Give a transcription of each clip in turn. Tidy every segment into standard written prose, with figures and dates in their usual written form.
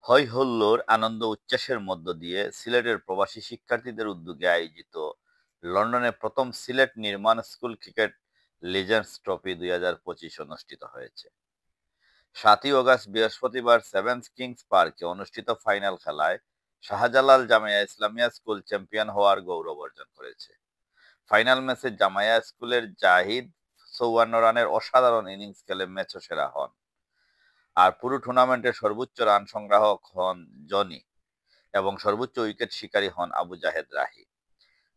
হৈ-হুল্লোড়, আনন্দ উচ্ছ্বাসের মধ্য দিয়ে সিলেটের প্রবাসী শিক্ষার্থীদের উদ্যোগে আয়োজিত লন্ডনে প্রথম সিলেট নির্মাণ স্কুল ক্রিকেট লিজেন্ডস ট্রফি 2025 অনুষ্ঠিত হয়েছে। 7ই অগস্ট বৃহস্পতিবার সেভেন্স কিংস পার্কে অনুষ্ঠিত ফাইনাল খেলায় শাহজালাল জামিয়া ইসলামিয়া স্কুল চ্যাম্পিয়ন হওয়ার গৌরব অর্জন করেছে। ফাইনাল ম্যাচে জামিয়া স্কুলের জাহিদ 54 রানের অসাধারণ ইনিংস খেলে ম্যাচ সেরা হন। আর পুরো টুর্নামেন্টের সর্বোচ্চ রান সংগ্রাহক হন জনি এবং সর্বোচ্চ উইকেট শিকারী হন আবু জাহেদ রাহি।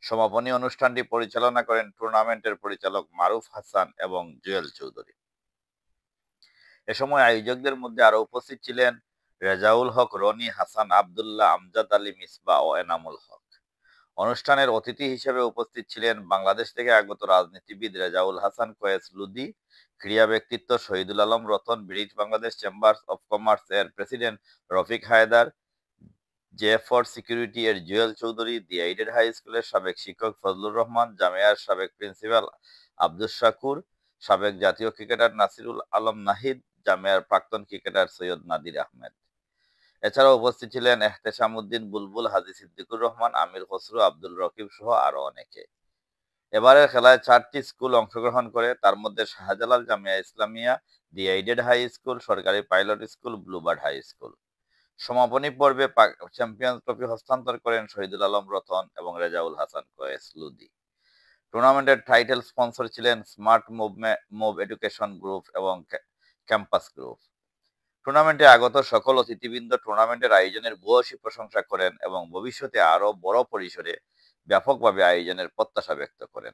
সমাপনী অনুষ্ঠানটি পরিচালনা করেন টুর্নামেন্টের পরিচালক মারুফ হাসান এবং জুয়েল চৌধুরী। এ সময় আয়োজকদের মধ্যে আরো উপস্থিত ছিলেন রেজাউল হক রনি, হাসান আব্দুল্লাহ, আমজাদ আলী মিসবা ও এনামুল হক। অনুষ্ঠানের অতিথি হিসেবে উপস্থিত ছিলেন বাংলাদেশ থেকে আগত রাজনীতিবিদ রেজাউল হাসান কোয়েস লুদি, ক্রীড়া ব্যক্তিত্ব Shahidul Alam Ratan, British Bangladesh chamber of commerce এর president Rafiq Haider, G four security এর Jewel Chowdhury, the aided high স্কুলের সাবেক শিক্ষক ফজলুর রহমান, জামিয়ার সাবেক প্রিন্সিপাল আব্দুস শাকুর, সাবেক জাতীয় ক্রিকেটার নাসিরুল আলম নাহিদ, জামিয়ার প্রাক্তন ক্রিকেটার সৈয়দ নাদির আহমেদ। এছাড়াও উপস্থিত ছিলেন এহতেশাম উদ্দিন বুলবুল, হাজী সিদ্দিকুর রহমান, আমির খসরু, আব্দুল রকিব সহ আরো অনেকে। এবারের খেলায় 4টি স্কুল অংশগ্রহণ করে, তার মধ্যে Shahjalal Jamia Islamia, the aided high school, সরকারি pilot school, bluebird high school. সমাপনী পর্বে চ্যাম্পিয়ন্স ট্রফি হস্তান্তর করেন শহীদুল আলম রতন এবং রেজাউল হাসান কোয়েস লুদি। টুর্নামেন্টের টাইটেল স্পন্সর ছিলেন স্মার্ট মুভ এডুকেশন গ্রুপ এবং ক্যাম্পাস গ্রুপ। টুর্নামেন্টে আগত সকল অতিথিবৃন্দ টুর্নামেন্টের আয়োজনের ভূয়সী প্রশংসা করেন এবং ভবিষ্যতে আরো বড় পরিসরে ব্যাপকভাবে আয়োজনের প্রত্যাশা ব্যক্ত করেন।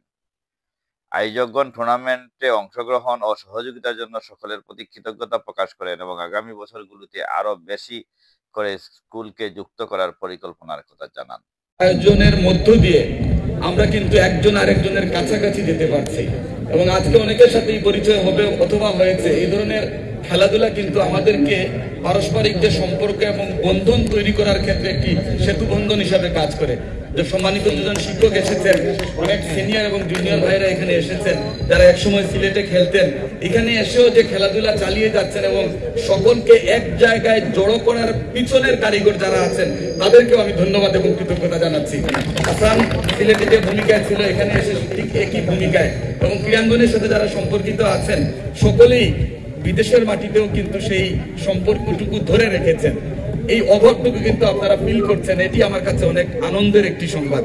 আয়োজকগণ টুর্নামেন্টে অংশগ্রহণ ও সহযোগিতার জন্য সকলের প্রতি কৃতজ্ঞতা প্রকাশ করেন এবং আগামী বছরগুলোতে আরো বেশি করে স্কুলকে যুক্ত করার পরিকল্পনার কথা জানান। আয়োজনের মধ্য দিয়ে আমরা কিন্তু একজন আরেকজনের কাছাকাছি যেতে পারছি এবং আজকে অনেকের সাথেই পরিচয় হবে অথবা হয়েছে। এই ধরনের খেলাধুলা কিন্তু আমাদেরকে পারস্পরিক যে সম্পর্ক এবং বন্ধন তৈরি করার ক্ষেত্রে একটি সেতু বন্ধন হিসাবে কাজ করে। যে সম্মানিত দুজন শিক্ষক এসেছেন, অনেক সিনিয়র এবং জুনিয়র ভাইরা এখানে এসেছেন যারা একসময় সিলেটে খেলতেন, এখানে এসেও যে খেলাধুলা চালিয়ে যাচ্ছেন এবং সকলকে এক জায়গায় জড়ো করার পিছনের কারিগর যারা আছেন তাদেরকেও আমি ধন্যবাদ এবং কৃতজ্ঞতা জানাচ্ছি। হাসান সিলেটে যে ভূমিকায় ছিল এখানে এসে ঠিক একই ভূমিকায় এবং ক্রীড়াঙ্গনের সাথে যারা সম্পর্কিত আছেন সকলেই বিদেশের মাটিতেও কিন্তু সেই সম্পর্কটুকু ধরে রেখেছেন। এই অভাবটুকু কিন্তু আপনারা ফিল করছেন, এটি আমার কাছে অনেক আনন্দের একটি সংবাদ।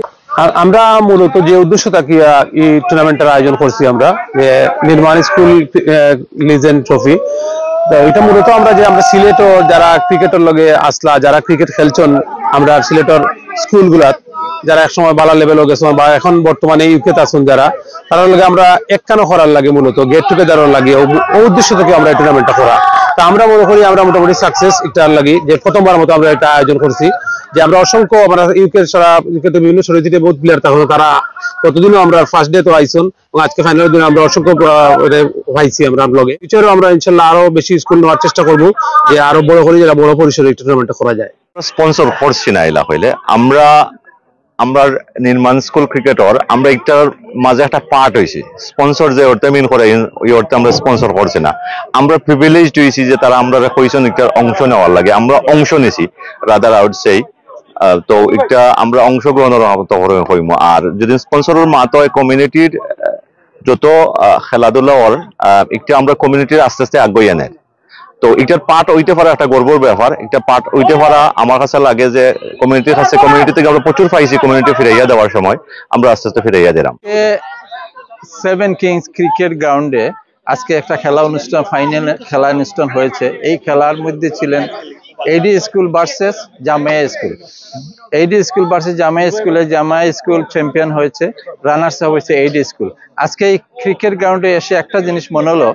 আমরা মূলত যে উদ্দেশ্য থাকি এই টুর্নামেন্টের আয়োজন করছি, আমরা যে নির্মাণ স্কুল লিজেন্ড ট্রফি, এটা মূলত আমরা সিলেটর যারা ক্রিকেটের লগে আসলা, যারা ক্রিকেট খেলছেন, আমরা সিলেটর স্কুলগুলা যারা একসময় বালা লেভেল গেছে বা এখন বর্তমানে ইউকেতে আছেন যারা, তারা লগে আমরা একখানো করার লাগে, মূলত গেট টুগেদার লাগে ও উদ্দেশ্য থেকে আমরা এই টুর্নামেন্টটা করা। তা আমরা মনে করি আমরা মোটামুটি সাকসেস এটার লাগি, যে প্রথমবার মতো আমরা এটা আয়োজন করছি। যে আমরা অসংখ্য আমরা ইউকেতে বিভিন্ন শরীর থেকে বহুত প্লেয়ার থাকলো, তারা কতদিনও আমরা ফার্স্ট ডে তো আইসন এবং আজকে ফাইনালের দিনে আমরা অসংখ্য পাইছি আমরা লগে। ফিউচারও আমরা ইনশাল্লাহ আরো বেশি স্কুল নেওয়ার চেষ্টা করবো, যে আরো বড় করে যেটা বড় পরিসরে এই টুর্নামেন্টটা করা যায়। স্পন্সর করছি না এলা হইলে আমরা নির্মাণ স্কুল ক্রিকেটর আমরা একটার মাঝে একটা পার্ট হয়েছি। স্পন্সর যে অর্থে মিন করে ওই অর্থে আমরা স্পন্সর করছি না, আমরা প্রিভিলেজড হয়েছি যে তারা আমরা কইছেন একটার অংশ নেওয়ার লাগে, আমরা অংশ নিছি রাদার আউট সেই। তো একটা আমরা অংশগ্রহণের হইম। আর যদি স্পন্সরের মাত হয় কমিউনিটির যত খেলাধুলা ওর একটা আমরা কমিউনিটির আস্তে আস্তে আগ্রহী নেয়। তো এটার পার্ট হইতে পারে একটা গর্বর ব্যাপার, একটা পার্ট হইতে পারা আমার কাছে লাগে যে কমিউনিটির কাছে, কমিউনিটি থেকে আমরা প্রচুর পাইছি, কমিউনিটি ফিরাইয়া দেওয়ার সময় আমরা আস্তে আস্তে ফিরাইয়া দিলাম। সেভেন কিংস ক্রিকেট গ্রাউন্ডে আজকে একটা খেলা অনুষ্ঠান, ফাইনাল খেলা অনুষ্ঠান হয়েছে। এই খেলার মধ্যে ছিলেন eighty school versus Jamia school. Eighty school versus Jamia স্কুলে জামিয়া স্কুল চ্যাম্পিয়ন হয়েছে, রানার্স আপ হয়েছে এইডি স্কুল। আজকে এই ক্রিকেট গ্রাউন্ডে এসে একটা জিনিস মনে হলো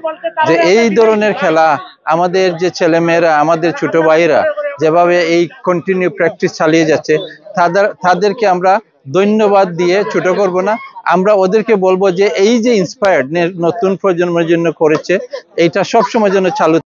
যে এই ধরনের খেলা আমাদের যে ছেলেমেয়েরা, আমাদের ছোট ভাইরা যেভাবে এই কন্টিনিউ প্র্যাকটিস চালিয়ে যাচ্ছে, তাদেরকে আমরা ধন্যবাদ দিয়ে ছোট করব না। আমরা ওদেরকে বলবো যে এই যে ইন্সপায়ার্ড নতুন প্রজন্মের জন্য করেছে, এইটা সবসময় যেন চালু